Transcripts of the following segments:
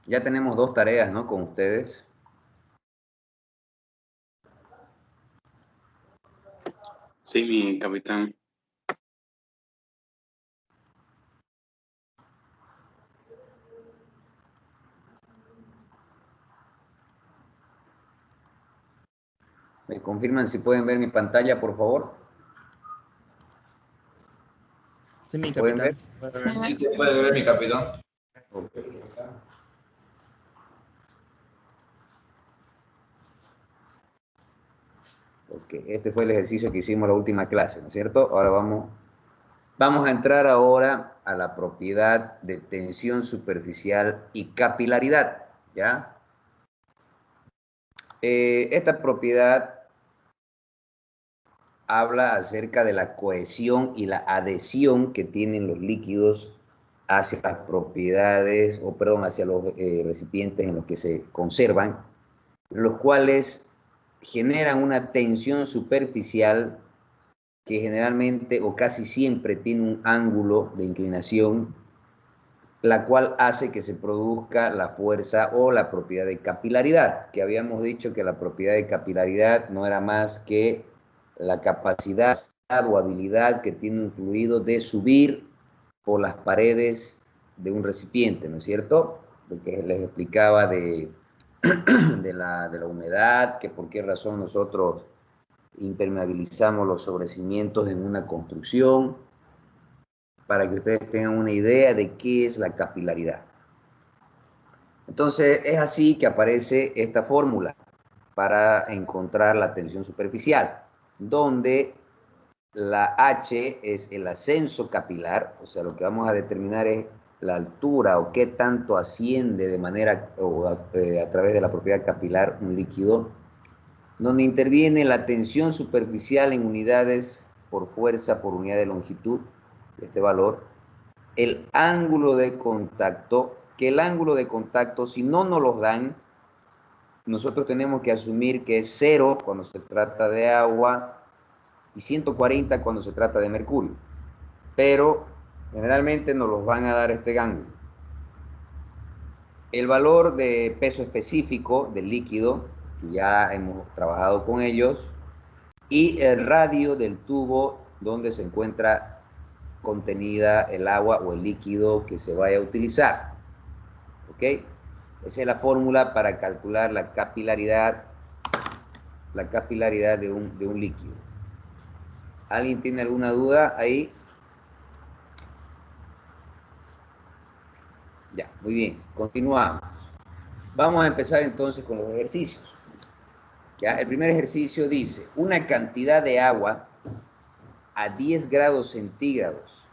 Ya tenemos dos tareas, ¿no? Con ustedes. Sí, mi capitán. ¿Me confirman si pueden ver mi pantalla, por favor? Sí, mi ¿Pueden ver? capitán. Sí se puede ver, mi capitán. Ok. Ok, este fue el ejercicio que hicimos la última clase, ¿no es cierto? Ahora vamos a entrar ahora a la propiedad de tensión superficial y capilaridad, ¿ya? Esta propiedad habla acerca de la cohesión y la adhesión que tienen los líquidos hacia las propiedades, o perdón, hacia los recipientes en los que se conservan, los cuales generan una tensión superficial que generalmente o casi siempre tiene un ángulo de inclinación, la cual hace que se produzca la fuerza o la propiedad de capilaridad, que habíamos dicho que la propiedad de capilaridad no era más que la capacidad o habilidad que tiene un fluido de subir por las paredes de un recipiente, ¿no es cierto? Lo que les explicaba de la humedad, que por qué razón nosotros impermeabilizamos los sobrecimientos en una construcción, para que ustedes tengan una idea de qué es la capilaridad. Entonces, es así que aparece esta fórmula para encontrar la tensión superficial, donde la H es el ascenso capilar, o sea, lo que vamos a determinar es la altura o qué tanto asciende de manera o a través de la propiedad capilar un líquido, donde interviene la tensión superficial en unidades por fuerza por unidad de longitud, este valor, el ángulo de contacto, que el ángulo de contacto, si no nos los dan, nosotros tenemos que asumir que es 0 cuando se trata de agua y 140 cuando se trata de mercurio. Pero generalmente nos los van a dar este ángulo. El valor de peso específico del líquido, que ya hemos trabajado con ellos, y el radio del tubo donde se encuentra contenida el agua o el líquido que se vaya a utilizar. ¿Ok? Esa es la fórmula para calcular la capilaridad de un líquido. ¿Alguien tiene alguna duda ahí? Ya, muy bien, continuamos. Vamos a empezar entonces con los ejercicios. ¿Ya? El primer ejercicio dice, una cantidad de agua a 10 grados centígrados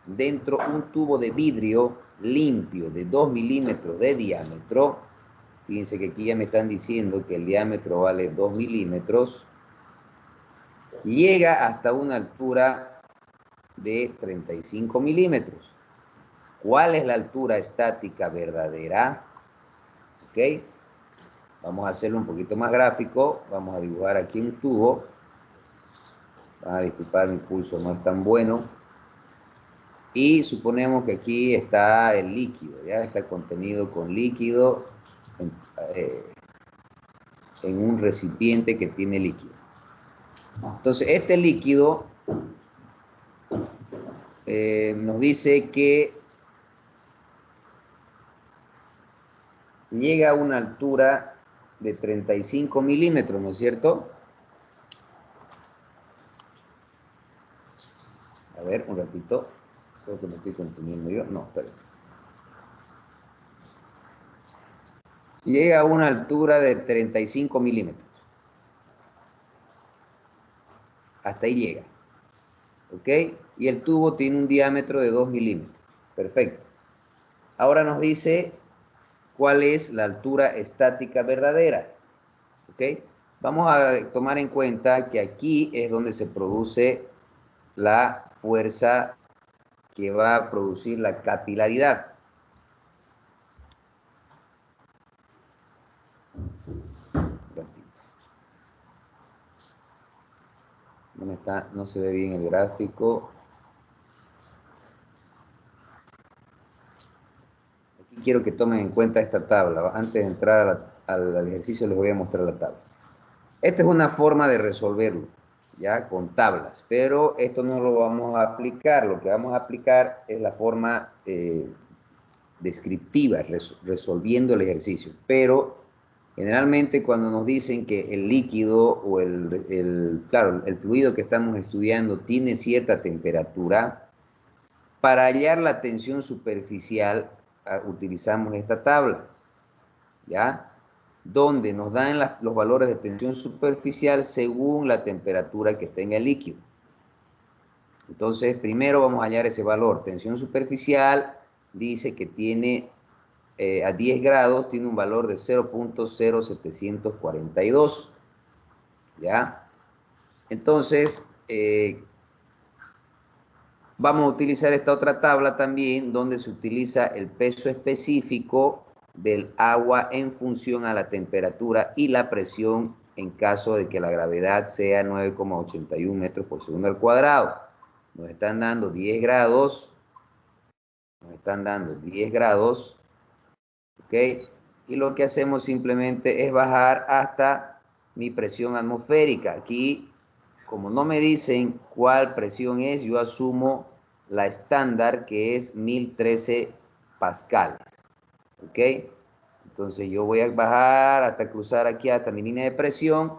dentro un tubo de vidrio limpio de 2 milímetros de diámetro. Fíjense que aquí ya me están diciendo que el diámetro vale 2 milímetros. Llega hasta una altura de 35 milímetros. ¿Cuál es la altura estática verdadera? ¿Ok? Vamos a hacerlo un poquito más gráfico. Vamos a dibujar aquí un tubo. Van a disculpar, mi pulso no es tan bueno. Y suponemos que aquí está el líquido, ¿ya? Está contenido con líquido en un recipiente que tiene líquido. Entonces, este líquido nos dice que llega a una altura de 35 milímetros, ¿no es cierto? A ver, un ratito. Creo que me estoy confundiendo yo. No, espera. Llega a una altura de 35 milímetros. Hasta ahí llega. ¿Ok? Y el tubo tiene un diámetro de 2 milímetros. Perfecto. Ahora nos dice cuál es la altura estática verdadera. ¿Ok? Vamos a tomar en cuenta que aquí es donde se produce la fuerza que va a producir la capilaridad. No se ve bien el gráfico. quiero que tomen en cuenta esta tabla. Antes de entrar al ejercicio les voy a mostrar la tabla. Esta es una forma de resolverlo, ya con tablas, pero esto no lo vamos a aplicar. Lo que vamos a aplicar es la forma descriptiva, resolviendo el ejercicio. Pero generalmente cuando nos dicen que el líquido o claro, el fluido que estamos estudiando tiene cierta temperatura, para hallar la tensión superficial utilizamos esta tabla, ¿ya? Donde nos dan los valores de tensión superficial según la temperatura que tenga el líquido. Entonces, primero vamos a hallar ese valor. Tensión superficial dice que tiene a 10 grados, tiene un valor de 0.0742, ¿ya? Entonces, vamos a utilizar esta otra tabla también, donde se utiliza el peso específico del agua en función a la temperatura y la presión en caso de que la gravedad sea 9,81 metros por segundo al cuadrado. Nos están dando 10 grados, ¿ok? Y lo que hacemos simplemente es bajar hasta mi presión atmosférica. Aquí, como no me dicen cuál presión es, yo asumo la estándar, que es 1013 pascales, ¿ok? Entonces yo voy a bajar hasta cruzar aquí hasta mi línea de presión,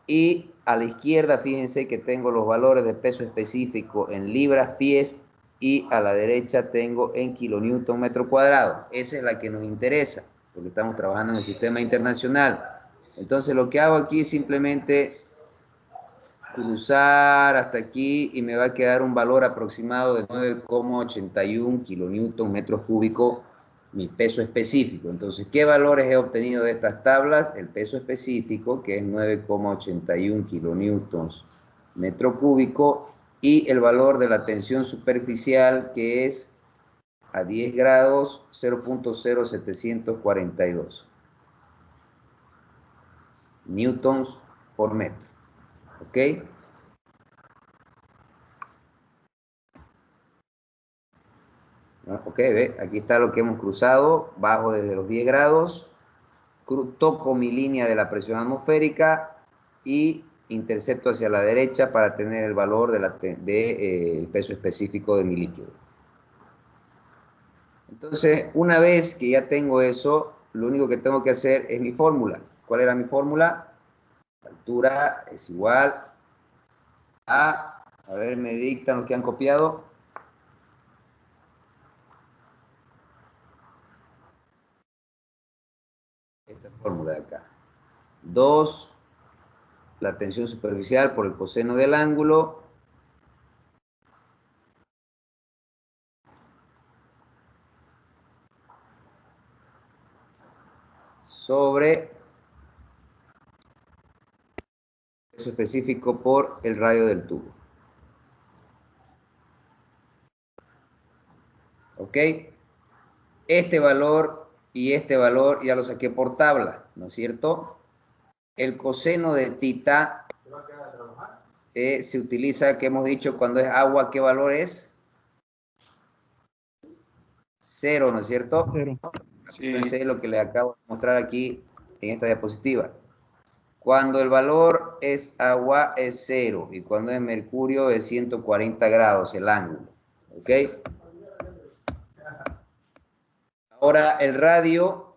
y a la izquierda fíjense que tengo los valores de peso específico en libras pies, y a la derecha tengo en kilonewton metro cuadrado. Esa es la que nos interesa, porque estamos trabajando en el sistema internacional. Entonces lo que hago aquí es simplemente cruzar hasta aquí y me va a quedar un valor aproximado de 9,81 kilonewton metros cúbicos, mi peso específico. Entonces, ¿qué valores he obtenido de estas tablas? El peso específico, que es 9,81 kilonewtons metro cúbico, y el valor de la tensión superficial, que es a 10 grados 0.0742 newtons por metro. ¿Ok? Ok, ve, aquí está lo que hemos cruzado, bajo desde los 10 grados, toco mi línea de la presión atmosférica y intercepto hacia la derecha para tener el valor el peso específico de mi líquido. Entonces, una vez que ya tengo eso, lo único que tengo que hacer es mi fórmula. ¿Cuál era mi fórmula? Altura es igual a ver, me dictan lo que han copiado. Esta fórmula de acá. 2, la tensión superficial por el coseno del ángulo, sobre peso específico por el radio del tubo. ¿Ok? Este valor y este valor ya lo saqué por tabla, ¿no es cierto? El coseno de tita se utiliza, que hemos dicho, cuando es agua, ¿qué valor es? 0, ¿no es cierto? 0. Sí. Fíjense lo que les acabo de mostrar aquí en esta diapositiva. Cuando el valor es agua es 0, y cuando es mercurio es 140 grados el ángulo. ¿Ok? Ahora el radio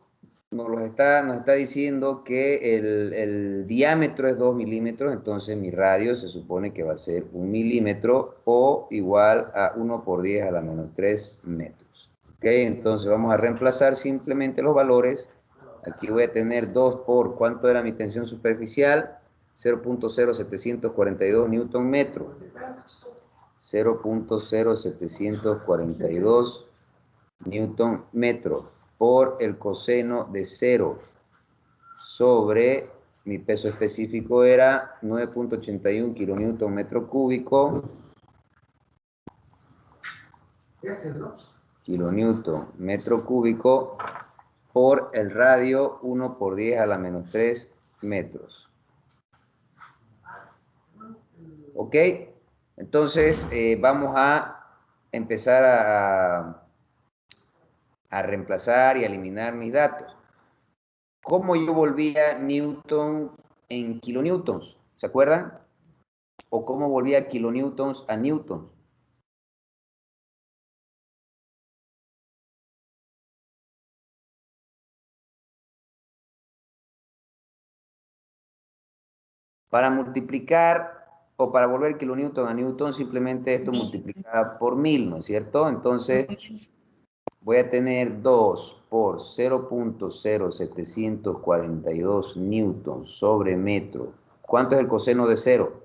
nos está diciendo que el diámetro es 2 milímetros, entonces mi radio se supone que va a ser 1 milímetro o igual a 1 por 10 a la menos 3 metros. ¿Ok? Entonces vamos a reemplazar simplemente los valores. Aquí voy a tener 2 por, ¿cuánto era mi tensión superficial? 0.0742 newton metro. 0.0742 newton metro por el coseno de 0 sobre mi peso específico era 9.81 kilonewton metro cúbico, kilonewton metro cúbico, por el radio 1 por 10 a la menos 3 metros. ¿Ok? Entonces vamos a empezar a reemplazar y a eliminar mis datos. ¿Cómo yo volvía newtons en kilonewtons? ¿Se acuerdan? ¿O cómo volvía kilonewtons a newtons? Para multiplicar o para volver kilonewton a newton, simplemente esto multiplicado por 1000, ¿no es cierto? Entonces, voy a tener 2 por 0.0742 newtons sobre metro. ¿Cuánto es el coseno de 0?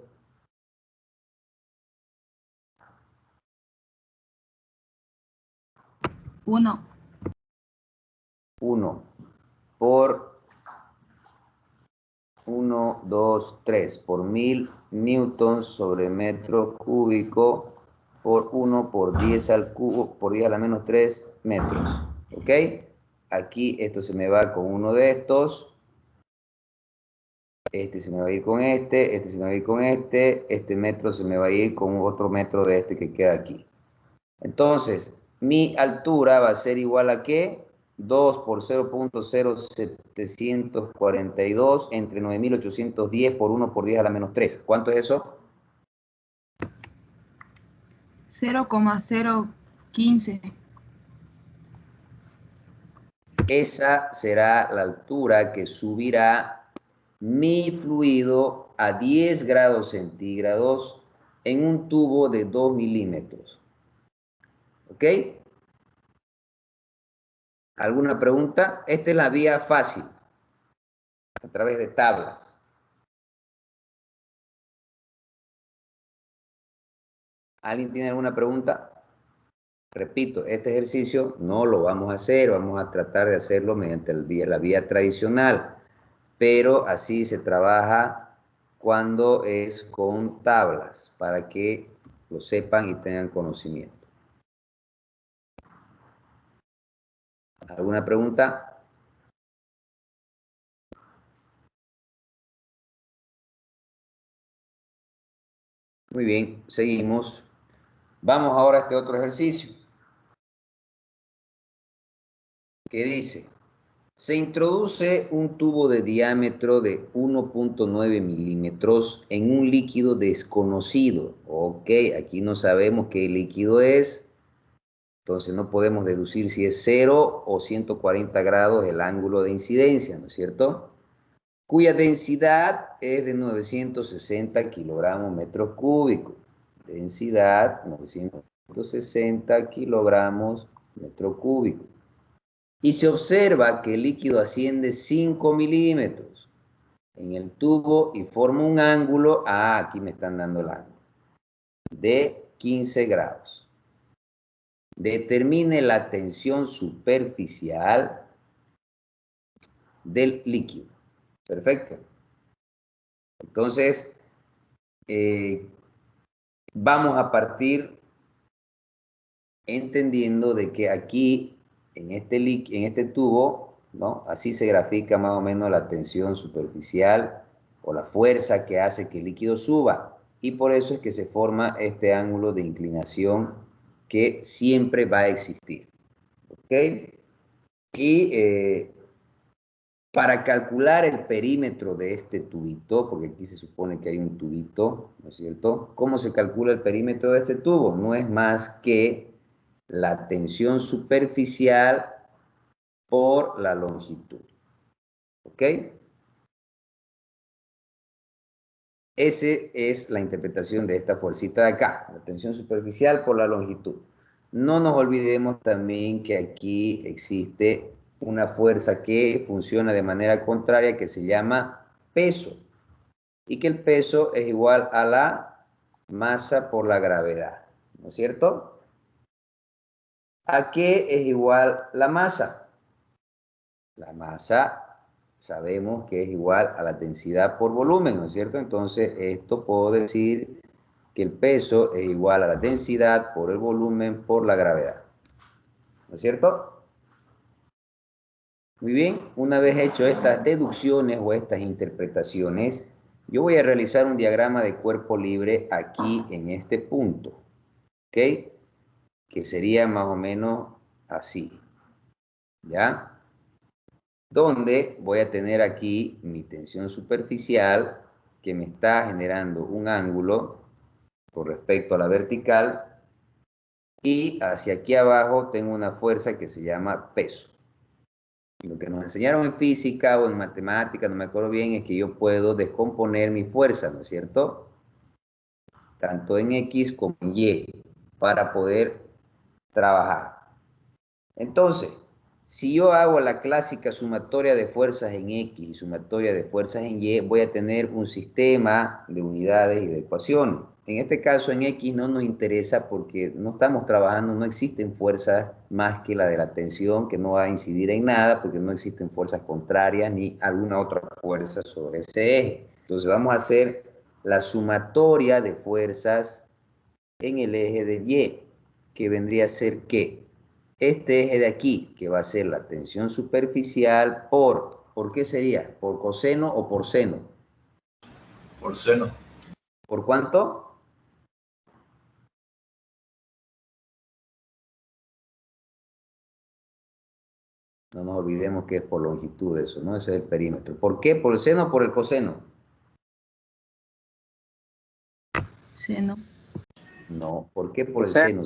1. 1 por 1, 2, 3 por 1000 newtons sobre metro cúbico por 1 por 10 al cubo por 10 a la menos 3 metros. ¿Ok? Aquí esto se me va con uno de estos. Este se me va a ir con este se me va a ir con este metro se me va a ir con otro metro de este que queda aquí. Entonces, mi altura va a ser igual a ¿qué? 2 por 0.0742 entre 9810 por 1 por 10 a la menos 3. ¿Cuánto es eso? 0,015. Esa será la altura que subirá mi fluido a 10 grados centígrados en un tubo de 2 milímetros. ¿Ok? ¿Alguna pregunta? Esta es la vía fácil, a través de tablas. ¿Alguien tiene alguna pregunta? Repito, este ejercicio no lo vamos a hacer, vamos a tratar de hacerlo mediante la vía tradicional, pero así se trabaja cuando es con tablas, para que lo sepan y tengan conocimiento. ¿Alguna pregunta? Muy bien, seguimos. Vamos ahora a este otro ejercicio. ¿Qué dice? Se introduce un tubo de diámetro de 1.9 milímetros en un líquido desconocido. Ok, aquí no sabemos qué líquido es, entonces no podemos deducir si es 0 o 140 grados el ángulo de incidencia, ¿no es cierto? Cuya densidad es de 960 kilogramos metros cúbicos. Densidad 960 kilogramos metro cúbico. Y se observa que el líquido asciende 5 milímetros en el tubo y forma un ángulo, aquí me están dando el ángulo, de 15 grados. Determine la tensión superficial del líquido. Perfecto. Entonces, vamos a partir entendiendo de que aquí, en este tubo, ¿no? Así se grafica más o menos la tensión superficial o la fuerza que hace que el líquido suba. Y por eso es que se forma este ángulo de inclinación que siempre va a existir. ¿Ok? Y para calcular el perímetro de este tubito, porque aquí se supone que hay un tubito, ¿no es cierto? ¿Cómo se calcula el perímetro de este tubo? No es más que la tensión superficial por la longitud. ¿Ok? Esa es la interpretación de esta fuercita de acá, la tensión superficial por la longitud. No nos olvidemos también que aquí existe una fuerza que funciona de manera contraria que se llama peso y que el peso es igual a la masa por la gravedad, ¿no es cierto? ¿A qué es igual la masa? La masa sabemos que es igual a la densidad por volumen, ¿no es cierto? Entonces, esto puedo decir que el peso es igual a la densidad por el volumen por la gravedad. ¿No es cierto? Muy bien, una vez hecho estas deducciones o estas interpretaciones, yo voy a realizar un diagrama de cuerpo libre aquí en este punto, ¿ok? Que sería más o menos así. ¿ya? Donde voy a tener aquí mi tensión superficial que me está generando un ángulo con respecto a la vertical y hacia aquí abajo tengo una fuerza que se llama peso. Lo que nos enseñaron en física o en matemática, no me acuerdo bien, es que yo puedo descomponer mi fuerza, ¿no es cierto? Tanto en X como en Y, para poder trabajar. Entonces, si yo hago la clásica sumatoria de fuerzas en X y sumatoria de fuerzas en Y, voy a tener un sistema de unidades y de ecuaciones. En este caso, en X no nos interesa porque no estamos trabajando, no existen fuerzas más que la de la tensión, que no va a incidir en nada, porque no existen fuerzas contrarias ni alguna otra fuerza sobre ese eje. Entonces, vamos a hacer la sumatoria de fuerzas en el eje del Y, que vendría a ser ¿qué? Este eje de aquí, que va a ser la tensión superficial ¿por qué sería? ¿Por coseno o por seno? Por seno. ¿Por cuánto? No nos olvidemos que es por longitud eso, ¿no? Ese es el perímetro. ¿Por qué? ¿Por el seno o por el coseno? Seno. No, ¿por qué por el seno?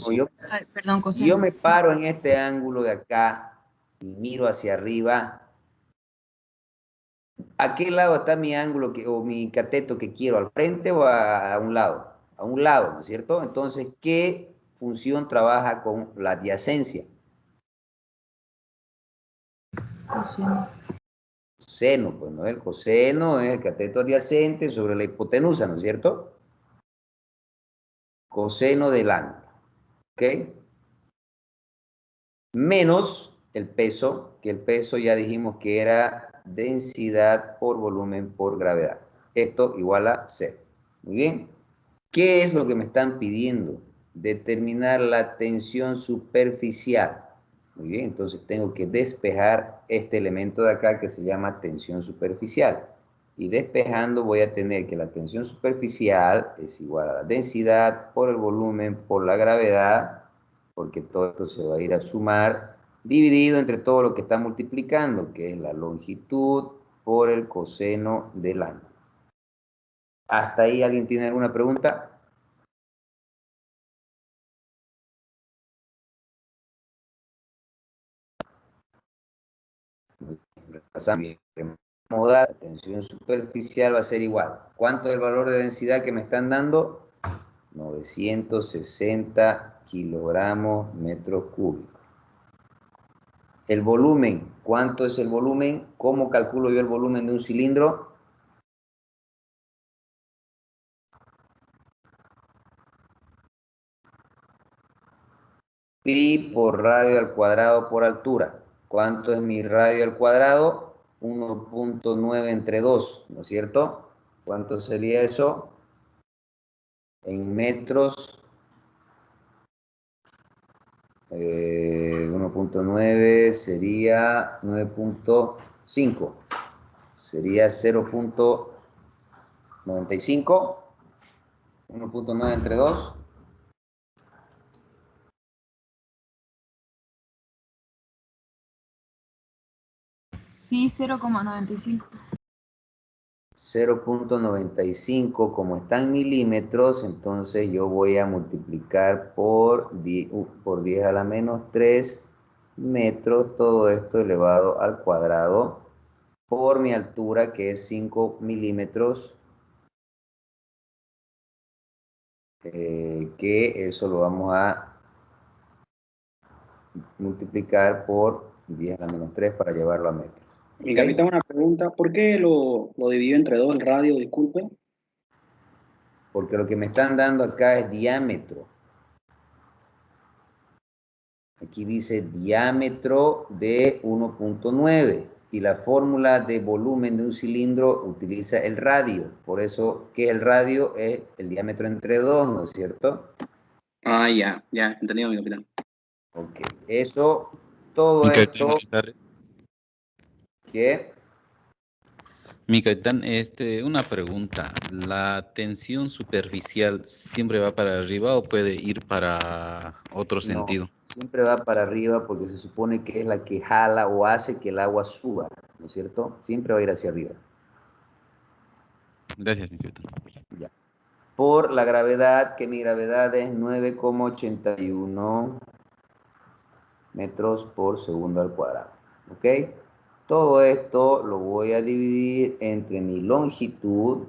Ay, perdón, Si yo coseno. me paro en este ángulo de acá y miro hacia arriba, ¿a qué lado está mi ángulo o mi cateto que quiero? ¿Al frente o a un lado? A un lado, ¿no es cierto? Entonces, ¿qué función trabaja con la adyacencia? Coseno. Seno, pues, ¿no? El coseno es el cateto adyacente sobre la hipotenusa, ¿no es cierto? Coseno del ángulo, ¿ok? Menos el peso, que el peso ya dijimos que era densidad por volumen por gravedad. Esto igual a 0. Muy bien. ¿Qué es lo que me están pidiendo? Determinar la tensión superficial. Muy bien, entonces tengo que despejar este elemento de acá que se llama tensión superficial. Y despejando voy a tener que la tensión superficial es igual a la densidad por el volumen por la gravedad, porque todo esto se va a ir a sumar, dividido entre todo lo que está multiplicando, que es la longitud por el coseno del ángulo. ¿Hasta ahí alguien tiene alguna pregunta? La tensión superficial va a ser igual. ¿Cuánto es el valor de densidad que me están dando? 960 kilogramos metros cúbicos. El volumen, ¿cuánto es el volumen? ¿Cómo calculo yo el volumen de un cilindro? Pi por radio al cuadrado por altura. ¿Cuánto es mi radio al cuadrado? 1.9 entre 2, ¿no es cierto? ¿Cuánto sería eso? En metros, 1.9 sería 9.5. Sería 0.95. 1.9 entre 2. Sí, 0,95. 0.95, como está en milímetros, entonces yo voy a multiplicar por 10 a la menos 3 metros, todo esto elevado al cuadrado, por mi altura que es 5 milímetros, que eso lo vamos a multiplicar por 10 a la menos 3 para llevarlo a metros. Mi ¿Okay? capitán, una pregunta. ¿Por qué lo dividió entre 2 el radio? Disculpe. Porque lo que me están dando acá es diámetro. Aquí dice diámetro de 1.9 y la fórmula de volumen de un cilindro utiliza el radio. Por eso, ¿qué es el radio? Es el diámetro entre 2, ¿no es cierto? Ah, ya, entendido, mi capitán. Ok, eso, todo Mi capitán, esto, buenas tardes. ¿qué? Mi capitán, una pregunta. ¿La tensión superficial siempre va para arriba o puede ir para otro No, sentido? siempre va para arriba porque se supone que es la que jala o hace que el agua suba, ¿no es cierto? Siempre va a ir hacia arriba. Gracias, mi capitán. Ya. Por la gravedad, que mi gravedad es 9,81 metros por segundo al cuadrado. ¿Ok? Todo esto lo voy a dividir entre mi longitud.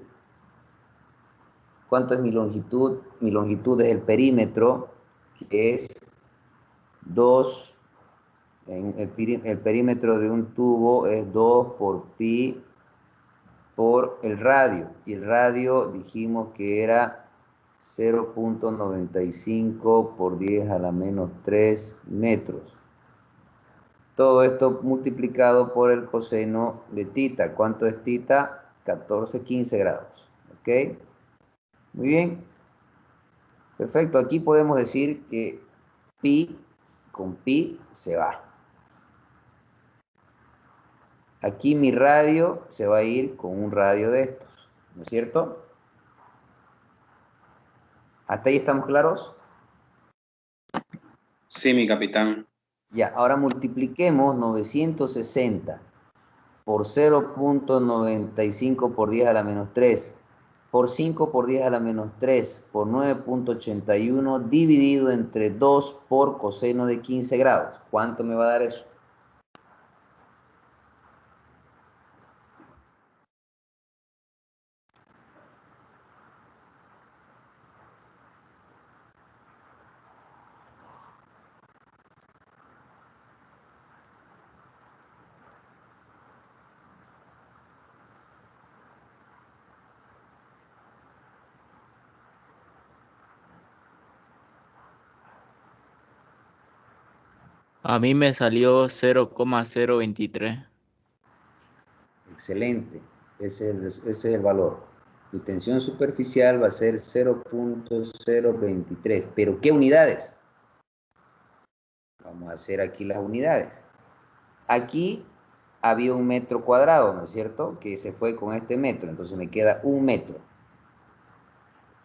¿Cuánto es mi longitud? Mi longitud es el perímetro, que es 2. El perímetro de un tubo es 2 por pi por el radio. Y el radio dijimos que era 0,95 por 10 a la menos 3 metros. Todo esto multiplicado por el coseno de tita. ¿Cuánto es tita? 14, 15 grados. ¿Ok? Muy bien. Perfecto. Aquí podemos decir que pi con pi se va. Aquí mi radio se va a ir con un radio de estos. ¿No es cierto? ¿Hasta ahí estamos claros? Sí, mi capitán. Ya, ahora multipliquemos 960 por 0,95 por 10 a la menos 3, por 5 por 10 a la menos 3, por 9,81 dividido entre 2 por coseno de 15 grados. ¿Cuánto me va a dar eso? A mí me salió 0,023. Excelente. Ese es el valor. Mi tensión superficial va a ser 0,023. ¿Pero qué unidades? Vamos a hacer aquí las unidades. Aquí había un metro cuadrado, ¿no es cierto? Que se fue con este metro, entonces me queda un metro.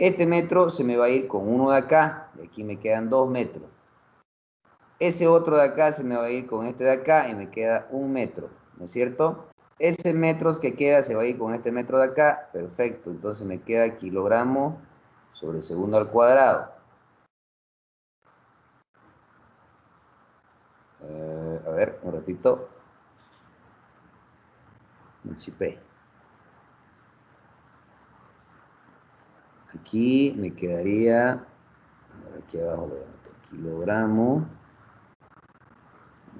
Este metro se me va a ir con uno de acá, y aquí me quedan 2 metros. Ese otro de acá se me va a ir con este de acá y me queda un metro, ¿no es cierto? Ese metro que queda se va a ir con este metro de acá, perfecto, entonces me queda kilogramos sobre segundo al cuadrado. A ver, un ratito. Me chipé. Aquí me quedaría, aquí abajo voy a meter kilogramos,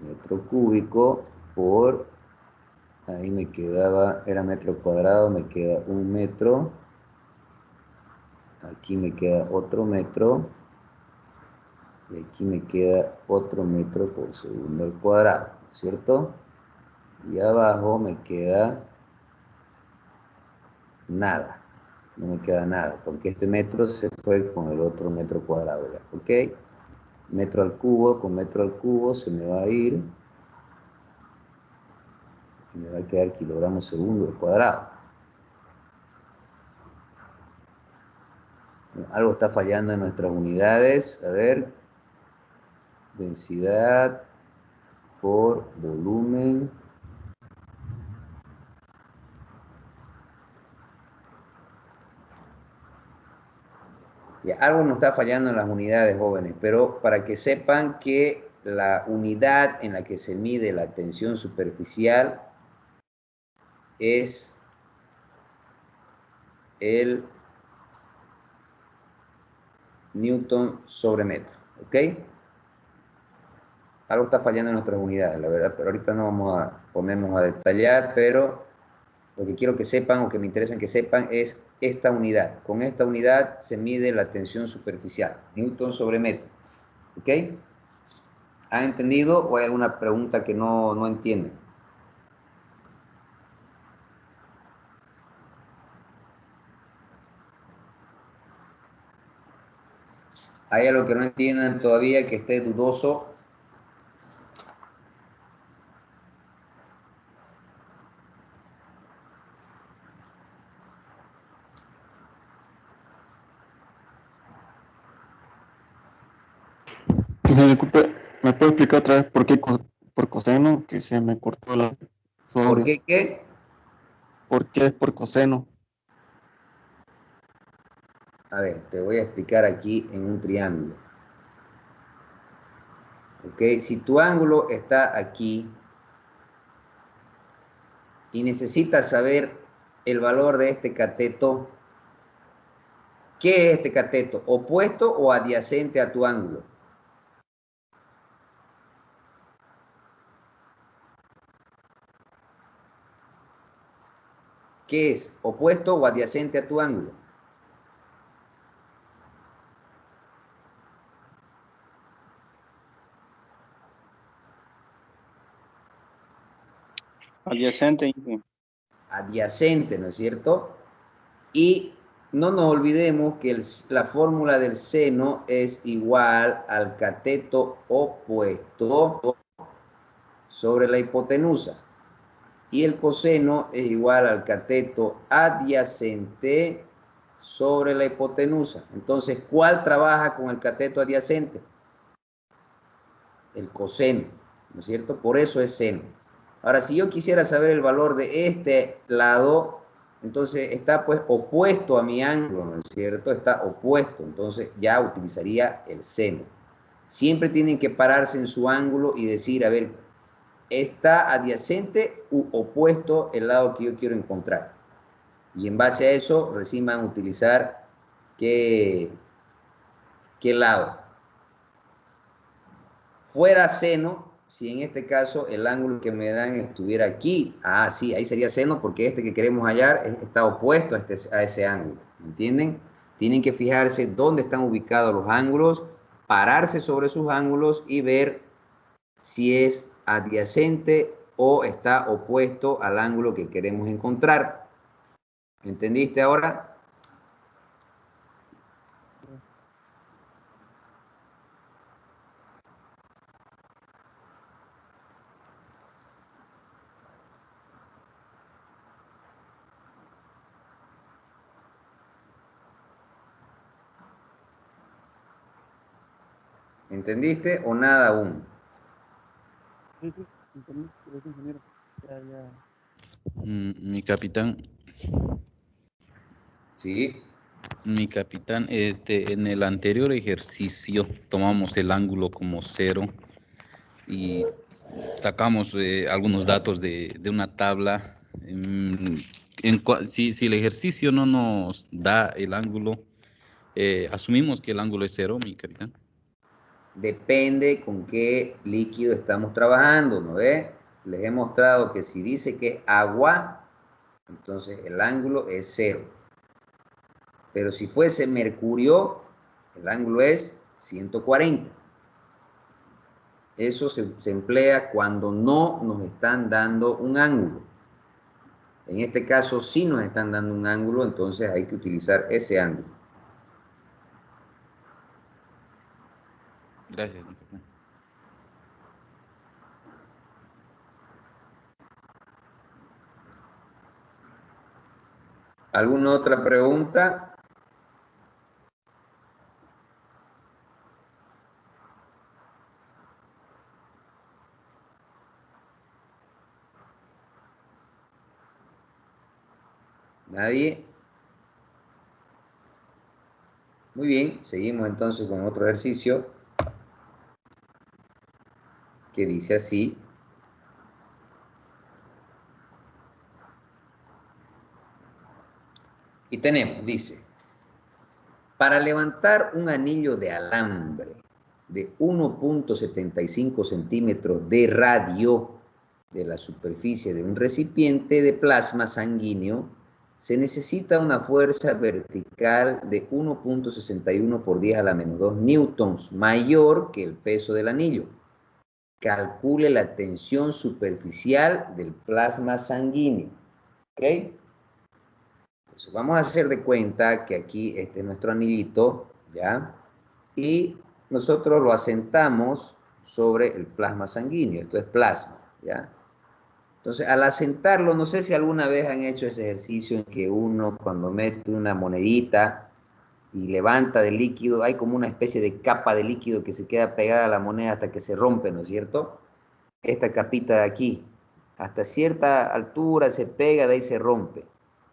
metro cúbico por, ahí me quedaba, era metro cuadrado, me queda un metro, aquí me queda otro metro, y aquí me queda otro metro por segundo al cuadrado, ¿cierto? Y abajo me queda nada, no me queda nada, porque este metro se fue con el otro metro cuadrado ya, ¿ok? Metro al cubo, con metro al cubo se me va a ir, y me va a quedar kilogramos segundo al cuadrado. Algo está fallando en nuestras unidades, a ver, densidad por volumen. Ya, algo nos está fallando en las unidades, jóvenes, pero para que sepan que la unidad en la que se mide la tensión superficial es el newton sobre metro, ¿ok? Algo está fallando en nuestras unidades, la verdad, pero ahorita no vamos a ponernos a detallar, pero lo que quiero que sepan o que me interesa que sepan es esta unidad. Con esta unidad se mide la tensión superficial, newton sobre metro. ¿Ok? ¿Han entendido o hay alguna pregunta que no entienden? ¿Hay algo que no entiendan todavía que esté dudoso? Disculpe, ¿Me puede explicar otra vez por qué por coseno? Que se me cortó la ¿Por audio. qué qué? ¿Por qué es por coseno? A ver, te voy a explicar aquí en un triángulo. ¿Ok? Si tu ángulo está aquí y necesitas saber el valor de este cateto, ¿qué es este cateto? ¿Opuesto o adyacente a tu ángulo? ¿Qué es? ¿Opuesto o adyacente a tu ángulo? Adyacente. Adyacente, ¿no es cierto? Y no nos olvidemos que la fórmula del seno es igual al cateto opuesto sobre la hipotenusa. Y el coseno es igual al cateto adyacente sobre la hipotenusa. Entonces, ¿cuál trabaja con el cateto adyacente? El coseno, ¿no es cierto? Por eso es seno. Ahora, si yo quisiera saber el valor de este lado, entonces está pues opuesto a mi ángulo, ¿no es cierto? Está opuesto, entonces ya utilizaría el seno. Siempre tienen que pararse en su ángulo y decir, a ver, ¿está adyacente u opuesto el lado que yo quiero encontrar? Y en base a eso, recién van a utilizar qué lado. Fuera seno, si en este caso el ángulo que me dan estuviera aquí, sí, ahí sería seno porque este que queremos hallar está opuesto a ese ángulo, ¿entienden? Tienen que fijarse dónde están ubicados los ángulos, pararse sobre sus ángulos y ver si es adyacente o está opuesto al ángulo que queremos encontrar. ¿Entendiste ahora? ¿Entendiste o nada aún? Sí, entendí, gracias, ingeniero. Ya. Mi capitán, Sí. mi capitán, en el anterior ejercicio tomamos el ángulo como 0 y sacamos algunos datos de una tabla. Si el ejercicio no nos da el ángulo, asumimos que el ángulo es 0, mi capitán. Depende con qué líquido estamos trabajando, ¿no ve? Les he mostrado que si dice que es agua, entonces el ángulo es 0. Pero si fuese mercurio, el ángulo es 140. Eso se emplea cuando no nos están dando un ángulo. En este caso sí nos están dando un ángulo, entonces hay que utilizar ese ángulo. Gracias, mi capitán. ¿Alguna otra pregunta? ¿Nadie? Muy bien, seguimos entonces con otro ejercicio que dice así. Y tenemos, dice, para levantar un anillo de alambre de 1.75 centímetros de radio de la superficie de un recipiente de plasma sanguíneo, se necesita una fuerza vertical de 1.61 por 10 a la menos 2 newtons, mayor que el peso del anillo. Calcule la tensión superficial del plasma sanguíneo. ¿Ok? Entonces vamos a hacer de cuenta que aquí este es nuestro anillito, ¿ya? Y nosotros lo asentamos sobre el plasma sanguíneo. Esto es plasma, ¿ya? Entonces, al asentarlo, no sé si alguna vez han hecho ese ejercicio en que uno cuando mete una monedita y levanta del líquido, hay como una especie de capa de líquido que se queda pegada a la moneda hasta que se rompe, ¿no es cierto? Esta capita de aquí, hasta cierta altura se pega, de ahí se rompe.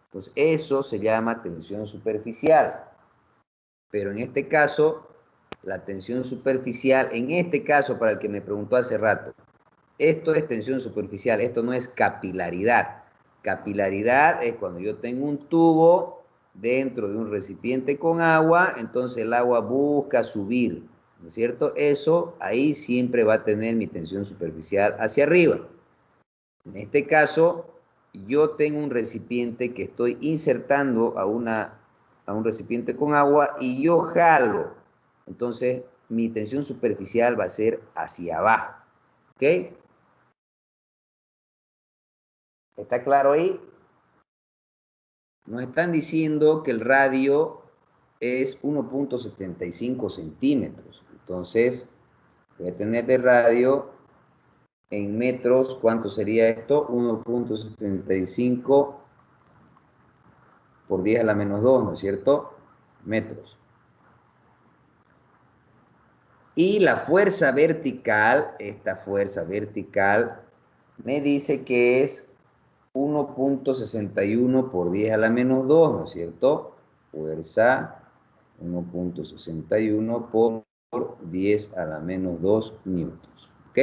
Entonces, eso se llama tensión superficial. Pero en este caso, la tensión superficial, en este caso, para el que me preguntó hace rato, esto es tensión superficial, esto no es capilaridad. Capilaridad es cuando yo tengo un tubo dentro de un recipiente con agua, entonces el agua busca subir, ¿no es cierto? Eso, ahí siempre va a tener mi tensión superficial hacia arriba. En este caso, yo tengo un recipiente que estoy insertando a un recipiente con agua y yo jalo. Entonces, mi tensión superficial va a ser hacia abajo. ¿Ok? ¿Está claro ahí? Nos están diciendo que el radio es 1.75 centímetros. Entonces, voy a tener de radio en metros, ¿cuánto sería esto? 1.75 por 10 a la menos 2, ¿no es cierto? Metros. Y la fuerza vertical, esta fuerza vertical, me dice que es 1.61 por 10 a la menos 2, ¿no es cierto? Fuerza 1.61 por 10 a la menos 2 newtons. ¿Ok?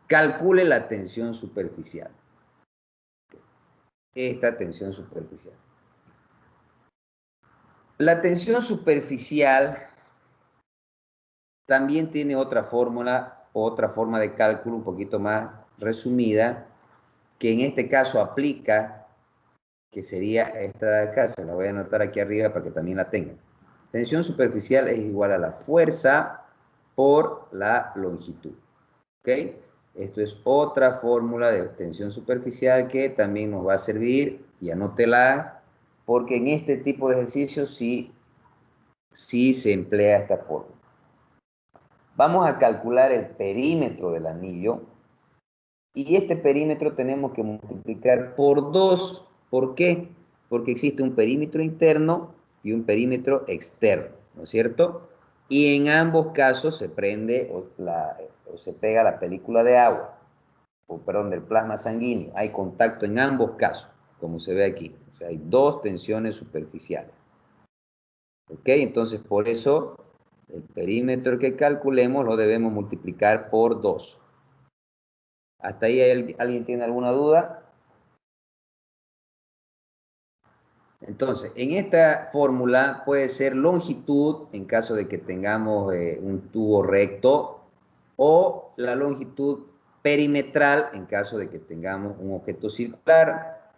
Calcule la tensión superficial. Esta tensión superficial. La tensión superficial también tiene otra fórmula, otra forma de cálculo un poquito más resumida, que en este caso aplica, que sería esta de acá, se la voy a anotar aquí arriba para que también la tengan. Tensión superficial es igual a la fuerza por la longitud. ¿Ok? Esto es otra fórmula de tensión superficial que también nos va a servir, y anótela, porque en este tipo de ejercicios sí se emplea esta fórmula. Vamos a calcular el perímetro del anillo, y este perímetro tenemos que multiplicar por 2. ¿Por qué? Porque existe un perímetro interno y un perímetro externo, ¿no es cierto? Y en ambos casos se prende o se pega la película de agua, o perdón, del plasma sanguíneo. Hay contacto en ambos casos, como se ve aquí. O sea, hay dos tensiones superficiales. ¿Ok? Entonces, por eso, el perímetro que calculemos lo debemos multiplicar por 2. ¿Hasta ahí alguien tiene alguna duda? Entonces, en esta fórmula puede ser longitud, en caso de que tengamos un tubo recto, o la longitud perimetral, en caso de que tengamos un objeto circular.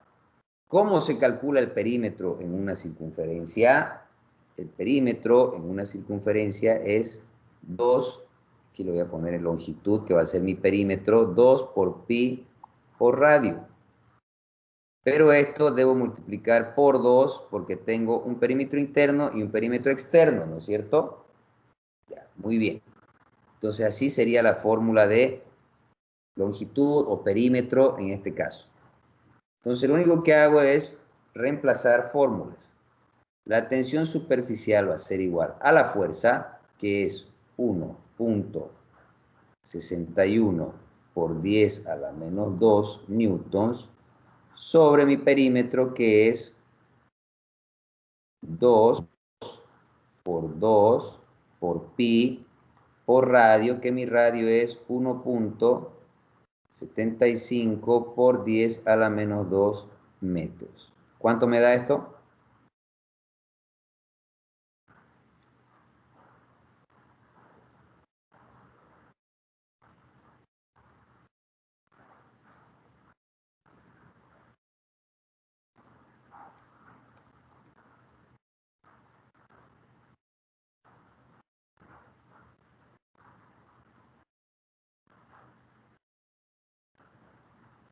¿Cómo se calcula el perímetro en una circunferencia? El perímetro en una circunferencia es 2, aquí lo voy a poner en longitud, que va a ser mi perímetro, 2 por pi por radio. Pero esto debo multiplicar por 2 porque tengo un perímetro interno y un perímetro externo, ¿no es cierto? Ya, muy bien. Entonces así sería la fórmula de longitud o perímetro en este caso. Entonces lo único que hago es reemplazar fórmulas. La tensión superficial va a ser igual a la fuerza, que es 1.61 por 10 a la menos 2 newtons, sobre mi perímetro, que es 2 por 2 por pi por radio, que mi radio es 1.75 por 10 a la menos 2 metros. ¿Cuánto me da esto?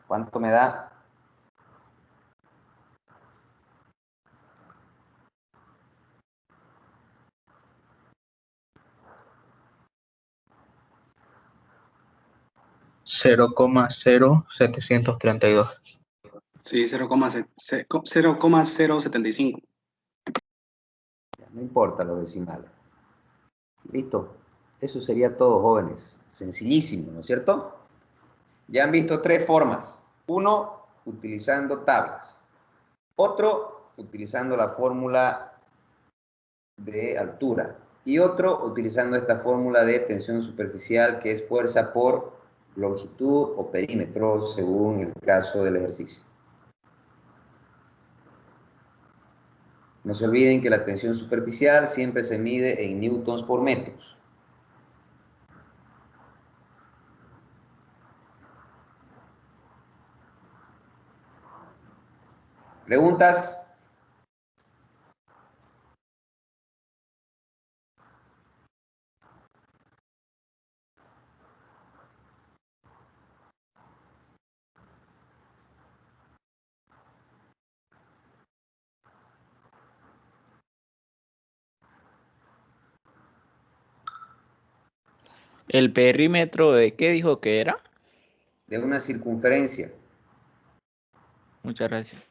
¿Cuánto me da? $0,0732. Sí, 0,075. No importa los decimales. Listo. Eso sería todo, jóvenes. Sencillísimo, ¿no es cierto? Ya han visto tres formas. Uno, utilizando tablas. Otro, utilizando la fórmula de altura. Y otro, utilizando esta fórmula de tensión superficial, que es fuerza por longitud o perímetro, según el caso del ejercicio. No se olviden que la tensión superficial siempre se mide en newtons por metros. ¿Preguntas? ¿El perímetro de qué dijo que era? De una circunferencia. Muchas gracias.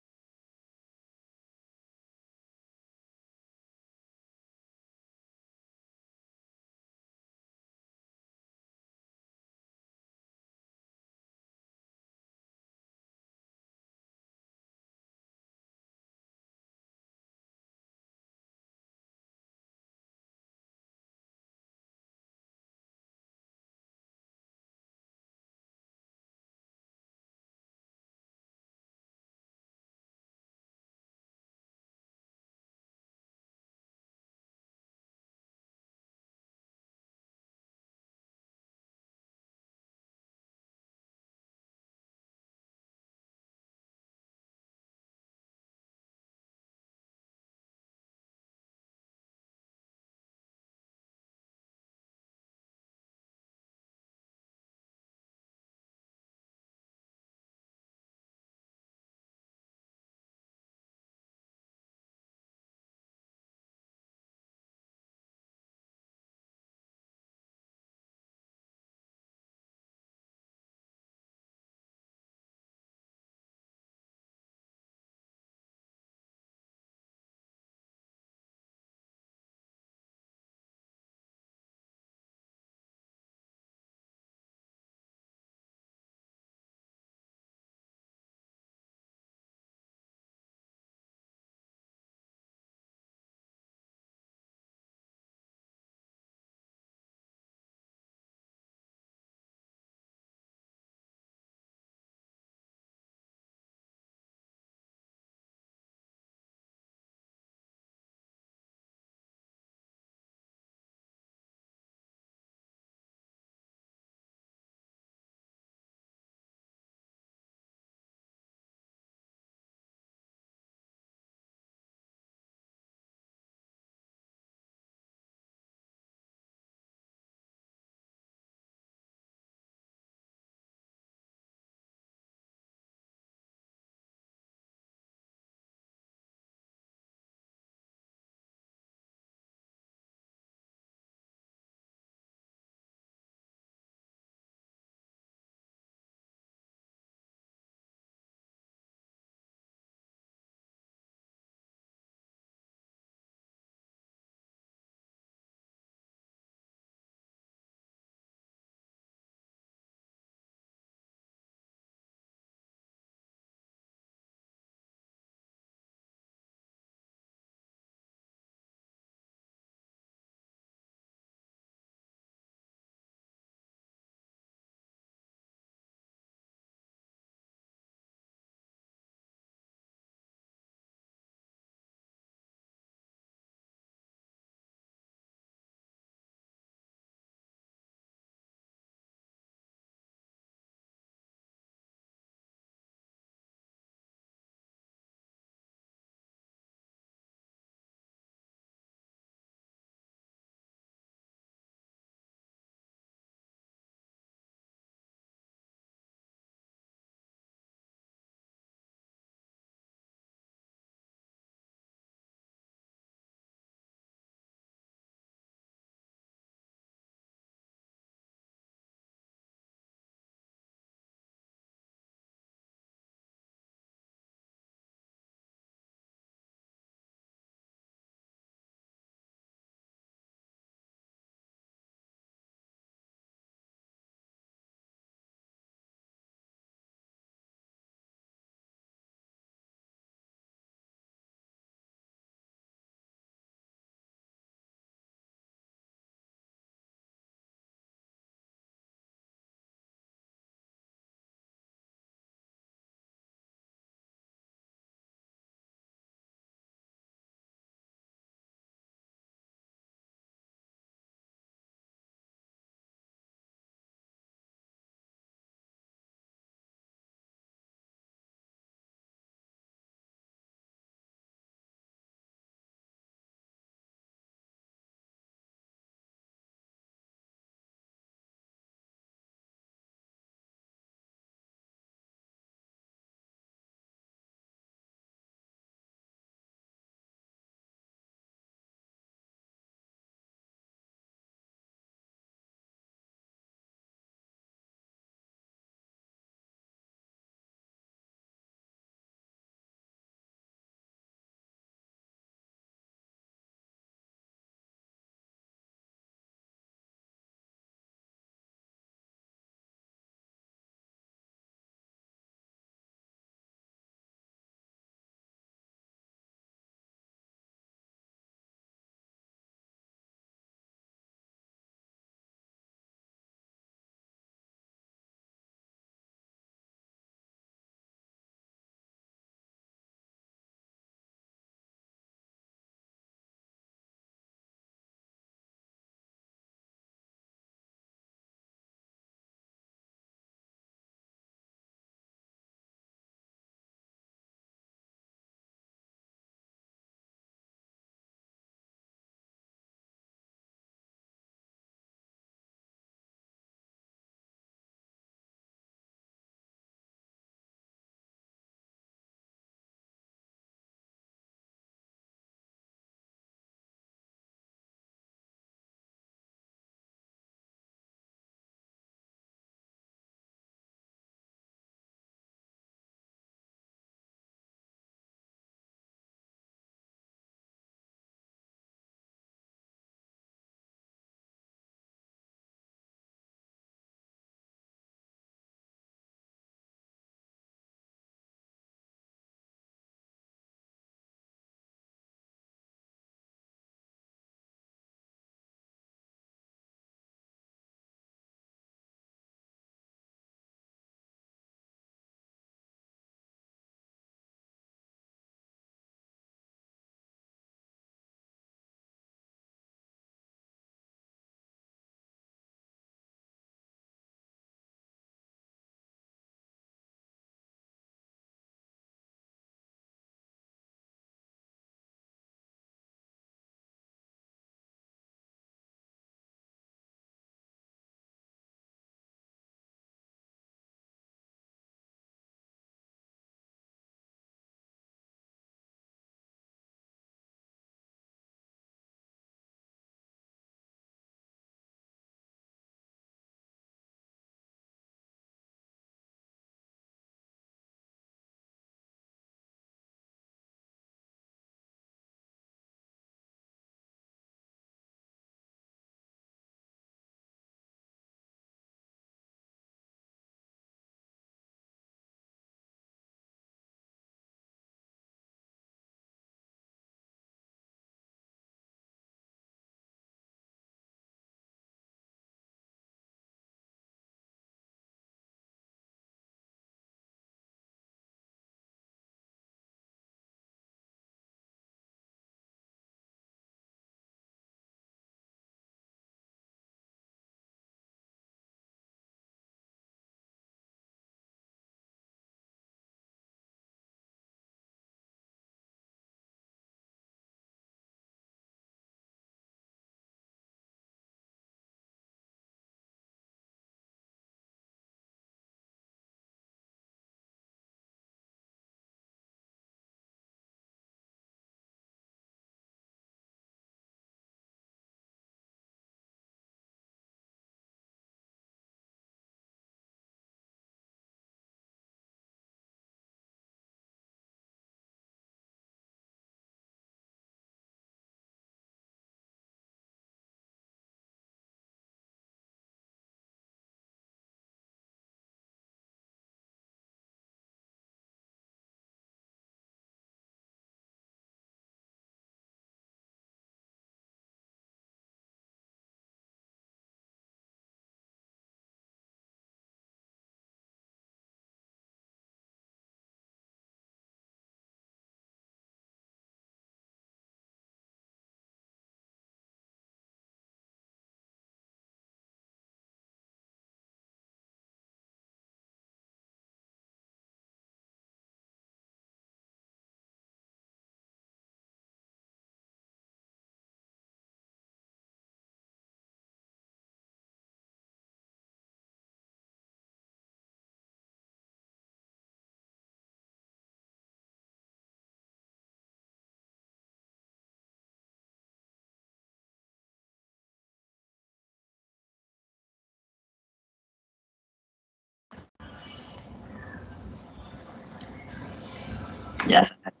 Ya está.